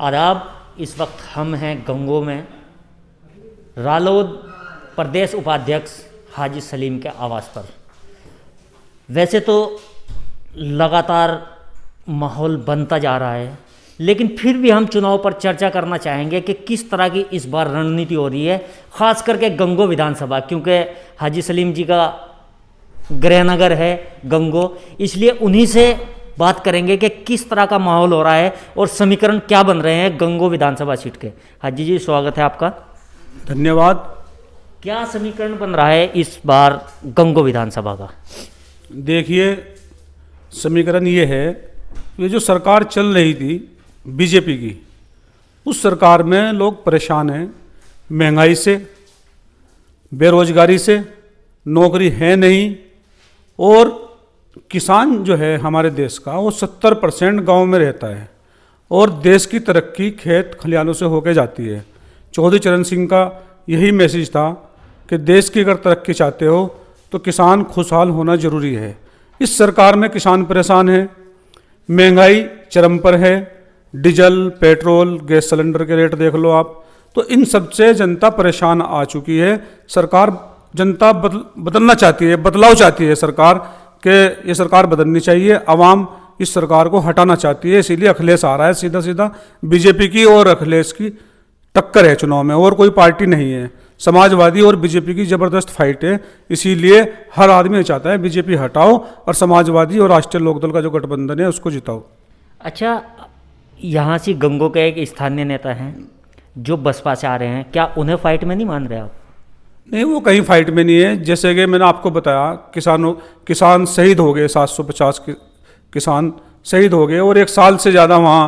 आदाब। इस वक्त हम हैं गंगो में, रालोद प्रदेश उपाध्यक्ष हाजी सलीम के आवास पर। वैसे तो लगातार माहौल बनता जा रहा है, लेकिन फिर भी हम चुनाव पर चर्चा करना चाहेंगे कि किस तरह की इस बार रणनीति हो रही है, ख़ास करके गंगो विधानसभा, क्योंकि हाजी सलीम जी का गृहनगर है गंगो, इसलिए उन्हीं से बात करेंगे कि किस तरह का माहौल हो रहा है और समीकरण क्या बन रहे हैं गंगो विधानसभा सीट के। हाजी जी, स्वागत है आपका। धन्यवाद। क्या समीकरण बन रहा है इस बार गंगो विधानसभा का? देखिए, समीकरण ये है, ये जो सरकार चल रही थी बीजेपी की, उस सरकार में लोग परेशान हैं, महंगाई से, बेरोजगारी से, नौकरी है नहीं, और किसान जो है हमारे देश का वो 70% गाँव में रहता है, और देश की तरक्की खेत खलिहानों से होके जाती है। चौधरी चरण सिंह का यही मैसेज था कि देश की अगर तरक्की चाहते हो तो किसान खुशहाल होना जरूरी है। इस सरकार में किसान परेशान है, महंगाई चरम पर है, डीजल, पेट्रोल, गैस सिलेंडर के रेट देख लो आप, तो इन सब से जनता परेशान आ चुकी है। सरकार, जनता बदलना चाहती है, बदलाव चाहती है सरकार, कि ये सरकार बदलनी चाहिए। आवाम इस सरकार को हटाना चाहती है, इसीलिए अखिलेश आ रहा है। सीधा सीधा बीजेपी की और अखिलेश की टक्कर है चुनाव में, और कोई पार्टी नहीं है। समाजवादी और बीजेपी की ज़बरदस्त फाइट है, इसीलिए हर आदमी चाहता है बीजेपी हटाओ और समाजवादी और राष्ट्रीय लोकदल का जो गठबंधन है उसको जिताओ। अच्छा, यहाँ से गंगो के एक स्थानीय नेता हैं जो बसपा से आ रहे हैं, क्या उन्हें फाइट में नहीं मान रहे आप? नहीं, वो कहीं फाइट में नहीं है। जैसे कि मैंने आपको बताया, किसान शहीद हो गए, 750 किसान शहीद हो गए, और 1 साल से ज़्यादा वहाँ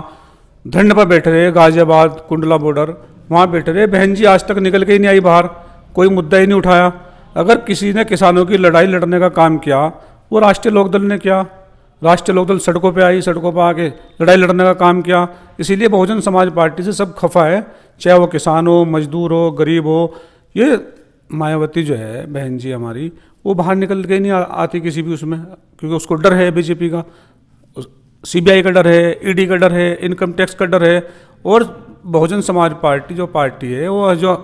धरने पर बैठे रहे। गाजियाबाद कुंडला बॉर्डर वहाँ बैठे रहे। बहन जी आज तक निकल के ही नहीं आई बाहर, कोई मुद्दा ही नहीं उठाया। अगर किसी ने किसानों की लड़ाई लड़ने का काम किया, वो राष्ट्रीय लोकदल ने किया। राष्ट्रीय लोकदल सड़कों पे आई, सड़कों पर आके लड़ाई लड़ने का काम किया। इसीलिए बहुजन समाज पार्टी से सब खफा है, चाहे वो किसान हो, मजदूर हो, गरीब हो। ये मायावती जो है बहन जी हमारी, वो बाहर निकल के नहीं आती किसी भी उसमें, क्योंकि उसको डर है बीजेपी का, सीबीआई का डर है, ईडी का डर है, इनकम टैक्स का डर है। और बहुजन समाज पार्टी जो पार्टी है, वो जो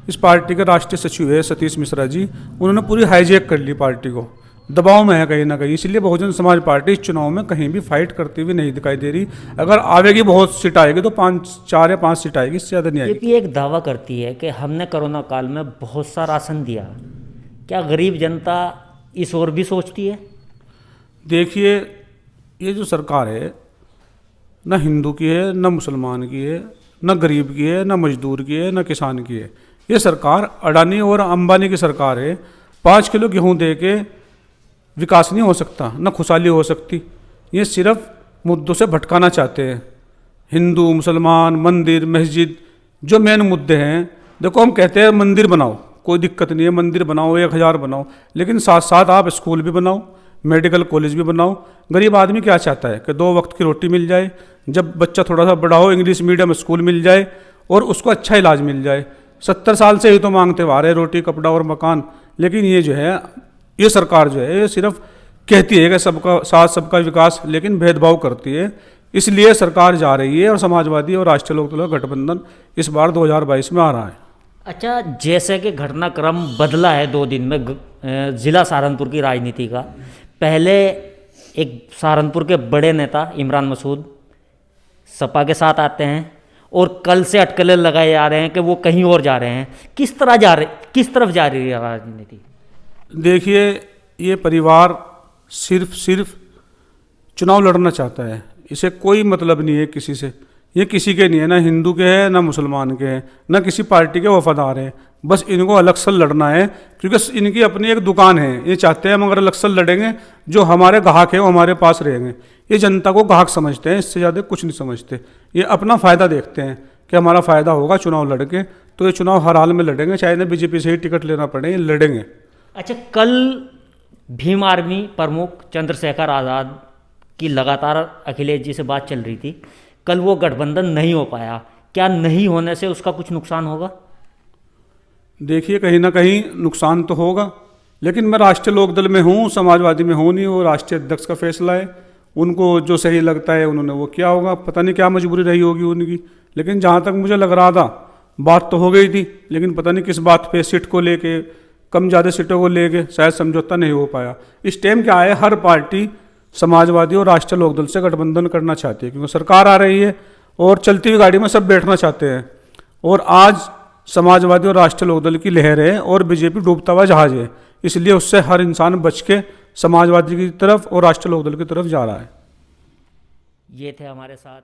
इस पार्टी के राष्ट्रीय सचिव है सतीश मिश्रा जी, उन्होंने पूरी हाईजैक कर ली पार्टी को, दबाव में है कहीं ना कहीं। इसलिए बहुजन समाज पार्टी इस चुनाव में कहीं भी फाइट करती हुई नहीं दिखाई दे रही। अगर आवेगी, बहुत सीट आएगी तो 4 या 5 सीट आएगी, इससे ज़्यादा नहीं आएगी। ये एक दावा करती है कि हमने कोरोना काल में बहुत सा राशन दिया। क्या गरीब जनता इस ओर भी सोचती है? देखिए, ये जो सरकार है, न हिंदू की है, न मुसलमान की है, न गरीब की है, न मजदूर की है, न किसान की है। ये सरकार अडानी और अंबानी की सरकार है। 5 किलो गेहूँ दे के विकास नहीं हो सकता, न खुशहाली हो सकती। ये सिर्फ मुद्दों से भटकाना चाहते हैं। हिंदू, मुसलमान, मंदिर, मस्जिद जो मेन मुद्दे हैं। देखो, हम कहते हैं मंदिर बनाओ, कोई दिक्कत नहीं है, मंदिर बनाओ, 1000 बनाओ, लेकिन साथ साथ आप स्कूल भी बनाओ, मेडिकल कॉलेज भी बनाओ। गरीब आदमी क्या चाहता है कि 2 वक्त की रोटी मिल जाए, जब बच्चा थोड़ा सा बड़ा हो इंग्लिश मीडियम स्कूल मिल जाए और उसको अच्छा इलाज मिल जाए। 70 साल से ही तो मांगते आ रहे, रोटी, कपड़ा और मकान। लेकिन ये जो है, ये सरकार जो है, ये सिर्फ कहती है कि सबका साथ सबका विकास, लेकिन भेदभाव करती है। इसलिए सरकार जा रही है, और समाजवादी और राष्ट्रीय लोकदल का गठबंधन इस बार 2022 में आ रहा है। अच्छा, जैसे कि घटनाक्रम बदला है 2 दिन में ज़िला सहारनपुर की राजनीति का। पहले एक सहारनपुर के बड़े नेता इमरान मसूद सपा के साथ आते हैं, और कल से अटकलें लगाए जा रहे हैं कि वो कहीं और जा रहे हैं। किस तरफ जा रही है राजनीति? देखिए, ये परिवार सिर्फ चुनाव लड़ना चाहता है। इसे कोई मतलब नहीं है किसी से। ये किसी के नहीं है, ना हिंदू के हैं, ना मुसलमान के हैं, ना किसी पार्टी के वफादार हैं। बस इनको अलग से लड़ना है, क्योंकि इनकी अपनी एक दुकान है। ये चाहते हैं हम अगर अलग से लड़ेंगे, जो हमारे ग्राहक हैं वो हमारे पास रहेंगे। ये जनता को ग्राहक समझते हैं, इससे ज़्यादा कुछ नहीं समझते। ये अपना फ़ायदा देखते हैं कि हमारा फ़ायदा होगा चुनाव लड़के, तो ये चुनाव हर हाल में लड़ेंगे, चाहे ना बीजेपी से ही टिकट लेना पड़े, ये लड़ेंगे। अच्छा, कल भीम आर्मी प्रमुख चंद्रशेखर आज़ाद की लगातार अखिलेश जी से बात चल रही थी। कल वो गठबंधन नहीं हो पाया, क्या नहीं होने से उसका कुछ नुकसान होगा? देखिए, कहीं ना कहीं नुकसान तो होगा, लेकिन मैं राष्ट्रीय लोकदल में हूँ, समाजवादी में हूँ नहीं। वो राष्ट्रीय अध्यक्ष का फैसला है, उनको जो सही लगता है उन्होंने वो किया होगा। पता नहीं क्या मजबूरी रही होगी उनकी, लेकिन जहाँ तक मुझे लग रहा था बात तो हो गई थी, लेकिन पता नहीं किस बात पे सीट को लेके, कम ज़्यादा सीटों को लेके शायद समझौता नहीं हो पाया। इस टाइम क्या है, हर पार्टी समाजवादी और राष्ट्रीय लोकदल से गठबंधन करना चाहती है, क्योंकि सरकार आ रही है और चलती हुई गाड़ी में सब बैठना चाहते हैं। और आज समाजवादी और राष्ट्रीय लोकदल की लहर है और बीजेपी डूबता हुआ जहाज है, इसलिए उससे हर इंसान बच के समाजवादी की तरफ और राष्ट्रीय लोकदल की तरफ जा रहा है। ये थे हमारे साथ